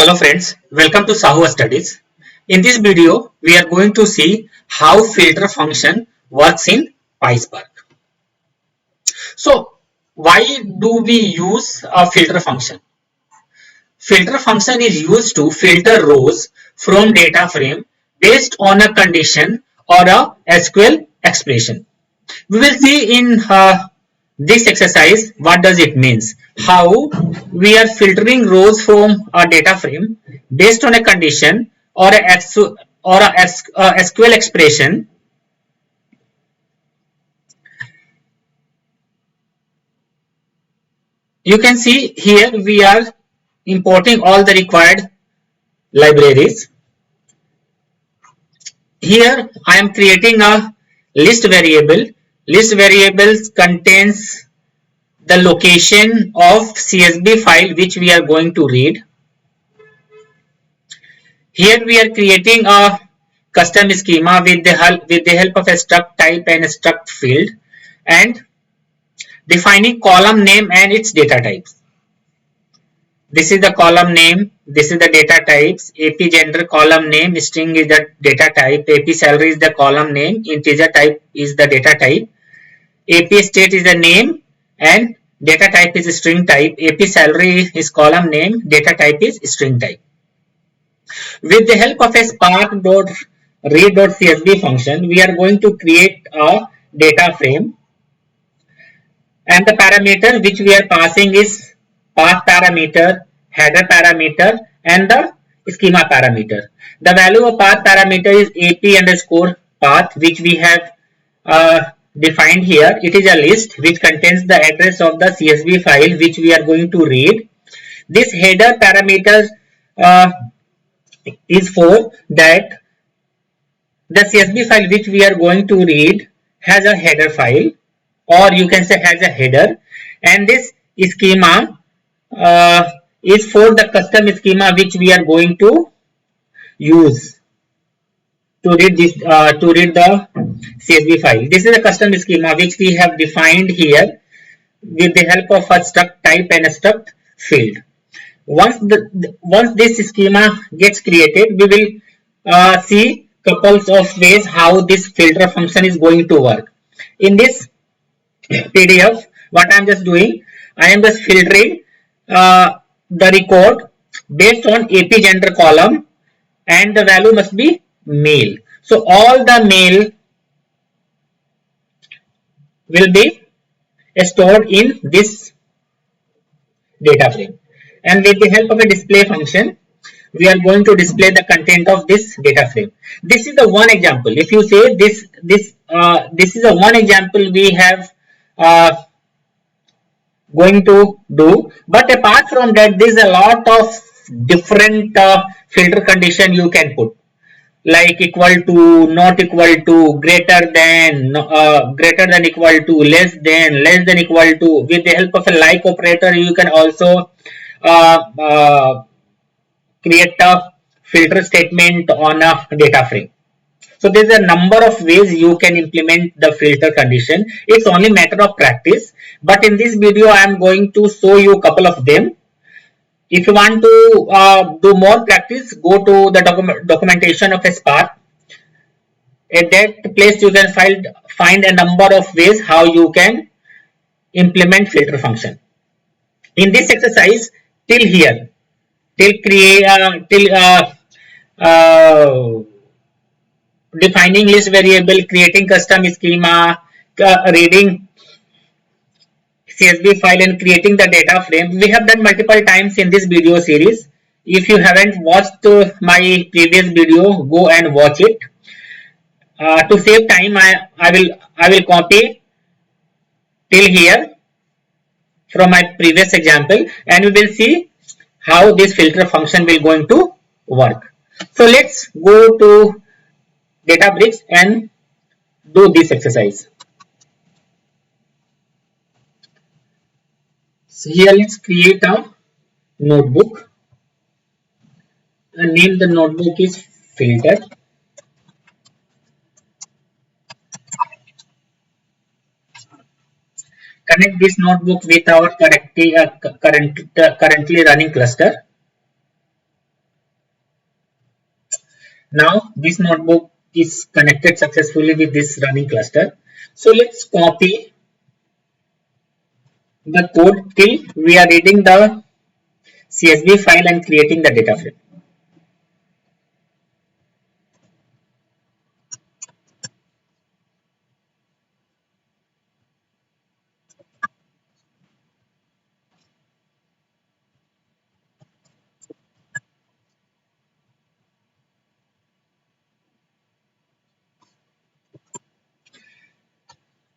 Hello friends, welcome to SahuStudies. In this video, we are going to see how filter function works in PySpark. So, why do we use a filter function? Filter function is used to filter rows from data frame based on a condition or a SQL expression. We will see in this exercise what does it means, how we are filtering rows from a data frame based on a condition or a SQL expression. You can see here we are importing all the required libraries. Here I am creating a list variable. List variables contains the location of CSV file which we are going to read. Here we are creating a custom schema with the help of a struct type and a struct field, and defining column name and its data types. This is the column name, this is the data types. AP gender column name, string is the data type, AP salary is the column name, integer type is the data type, AP state is the name, and data type is string type. AP salary is column name, data type is string type. With the help of a spark.read.csv function, we are going to create a data frame, and the parameter which we are passing is path parameter, header parameter, and the schema parameter. The value of path parameter is AP underscore path, which we have defined here. It is a list which contains the address of the CSV file which we are going to read. This header parameter is for that the CSV file which we are going to read has a header file, or you can say has a header, and this schema is for the custom schema which we are going to use to read this to read the CSV file. This is a custom schema which we have defined here with the help of a struct type and a struct field. Once this schema gets created, we will see couples of ways how this filter function is going to work. In this PDF, what I am just doing, I am just filtering the record based on AP gender column, and the value must be male. So all the male will be stored in this data frame, and with the help of a display function, we are going to display the content of this data frame. This is the one example. If you say this is a one example we have going to do, but apart from that, there is a lot of different filter condition you can put, like equal to, not equal to, greater than equal to, less than equal to. With the help of a like operator, you can also create a filter statement on a data frame. So there is a number of ways you can implement the filter condition. It's only matter of practice, but in this video I am going to show you a couple of them. If you want to do more practice, go to the documentation of a Spark. At that place you can find a number of ways how you can implement filter function. In this exercise, till here, defining list variable, creating custom schema, reading CSV file, and creating the data frame, we have done multiple times in this video series. If you haven't watched my previous video, go and watch it. To save time, I will copy till here from my previous example, and we will see how this filter function will going to work. So let's go to Databricks and do this exercise. So here let's create a notebook, and name the notebook is filter. Connect this notebook with our currently running cluster. Now this notebook is connected successfully with this running cluster. So let's copy the code till we are reading the CSV file and creating the data frame.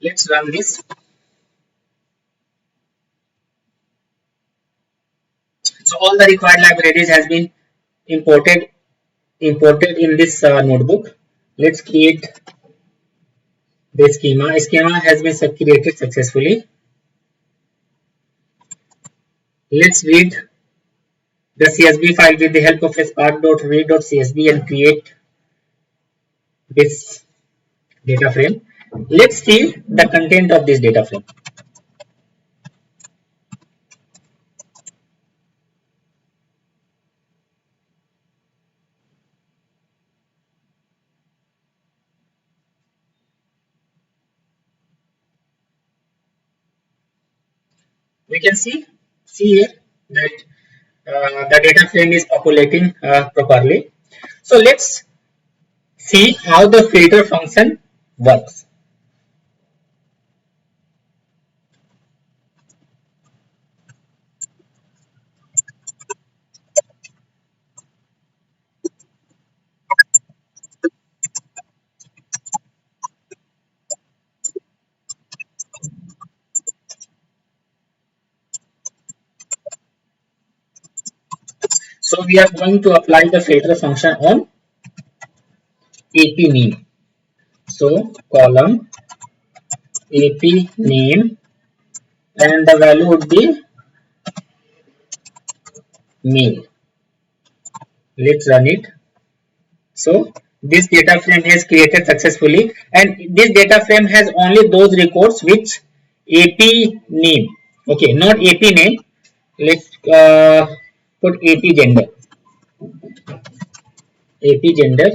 Let's run this. So all the required libraries has been imported in this notebook. Let's create the schema. Schema has been created successfully. Let's read the CSV file with the help of a spark.read.csv and create this data frame. Let's see the content of this data frame. We can see here that the data frame is populating properly. So let's see how the filter function works. So we are going to apply the filter function on AP name. So column AP name and the value would be male. Let's run it. So this data frame is created successfully, and this data frame has only those records which AP name. Okay, not AP name. Let's put AP gender. AP gender.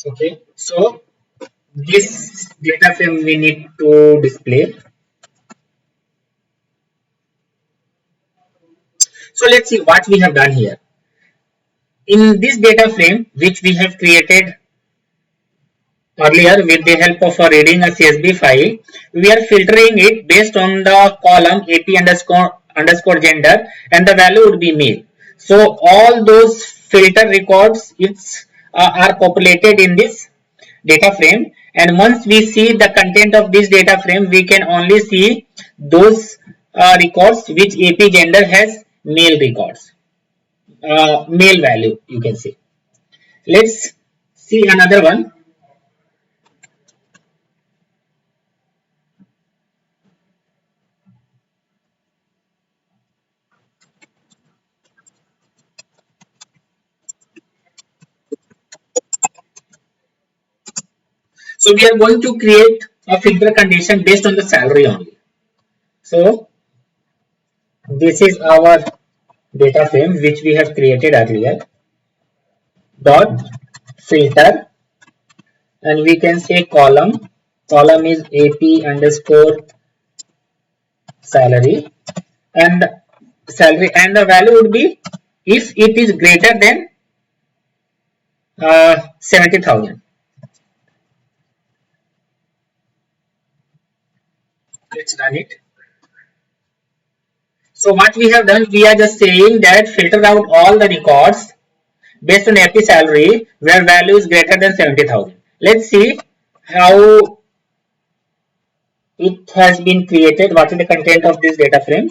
Okay, so this data frame we need to display. So let's see what we have done here. In this data frame which we have created earlier with the help of reading a CSV file, we are filtering it based on the column AP underscore gender, and the value would be male. So all those filter records are populated in this data frame, and once we see the content of this data frame, we can only see those records which AP gender has male records, male value, you can say. Let's see another one. So we are going to create a filter condition based on the salary only. So this is our data frame which we have created earlier. Dot filter, and we can say column. Column is AP underscore salary, and the value would be if it is greater than 70,000. Let's run it. So what we have done, we are just saying that filter out all the records based on AP salary where value is greater than 70,000. Let's see how it has been created. What is the content of this data frame?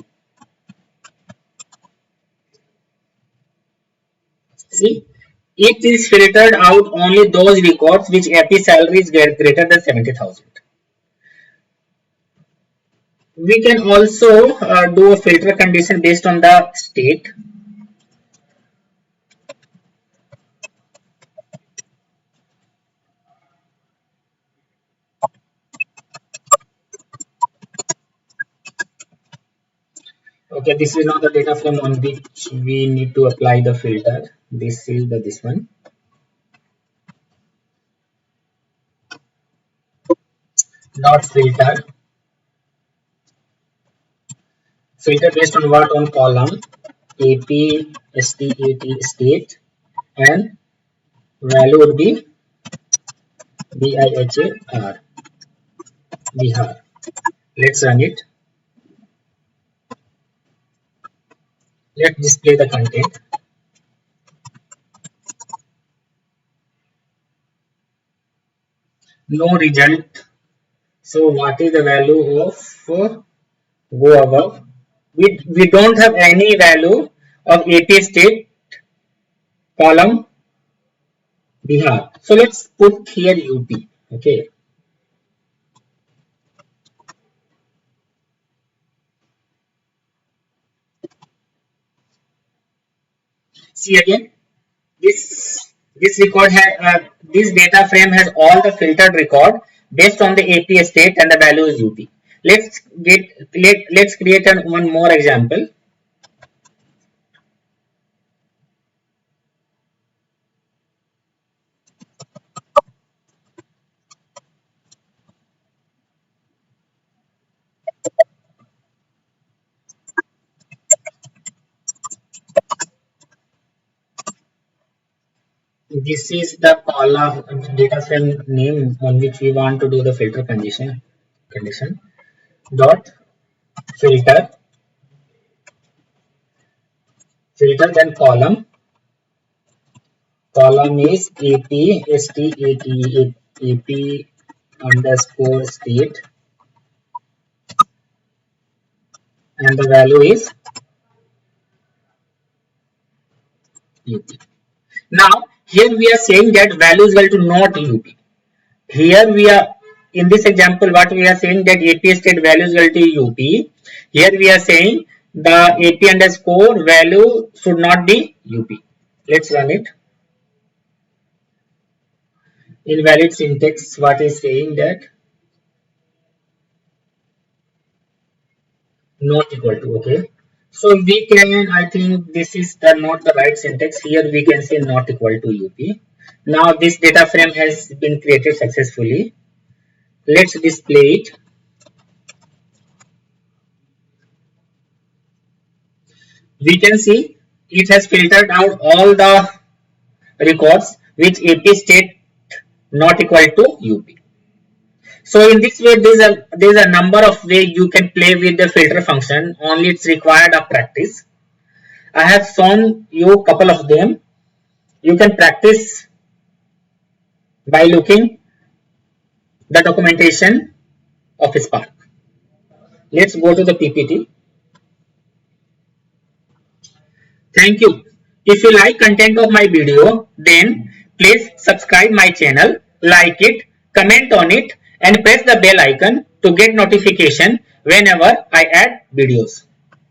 See, it is filtered out only those records which AP salary is greater than 70,000. We can also do a filter condition based on the state. Okay, this is not the data frame on which we need to apply the filter. This is this one. Dot filter. Filter based on what? On column AP state and value would be BIHAR. Bihar. Let's run it. Let's display the content. No result. So what is the value of go above? We don't have any value of AP state column Bihar. So let's put here UP. Okay. See again. This record has this data frame has all the filtered record based on the AP state and the value is UP. Let's create one more example. This is the column data frame name on which we want to do the filter condition. Dot filter then column is AP underscore state and the value is UP. Now here we are saying that value is equal to not UP. Here we are in this example what we are saying that AP state value is equal to UP. Here we are saying the AP underscore value should not be UP. Let's run it. Invalid syntax, what is saying that not equal to. Okay, so we can, I think this is not the right syntax. Here we can say not equal to UP. Now this data frame has been created successfully. Let's display it. We can see it has filtered out all the records which AP state not equal to UP. So in this way, there's a number of ways you can play with the filter function. Only it's required a practice. I have shown you a couple of them. You can practice by looking the documentation of Spark. Let's go to the PPT. Thank you. If you like content of my video, then please subscribe my channel, like it, comment on it, and press the bell icon to get notification whenever I add videos.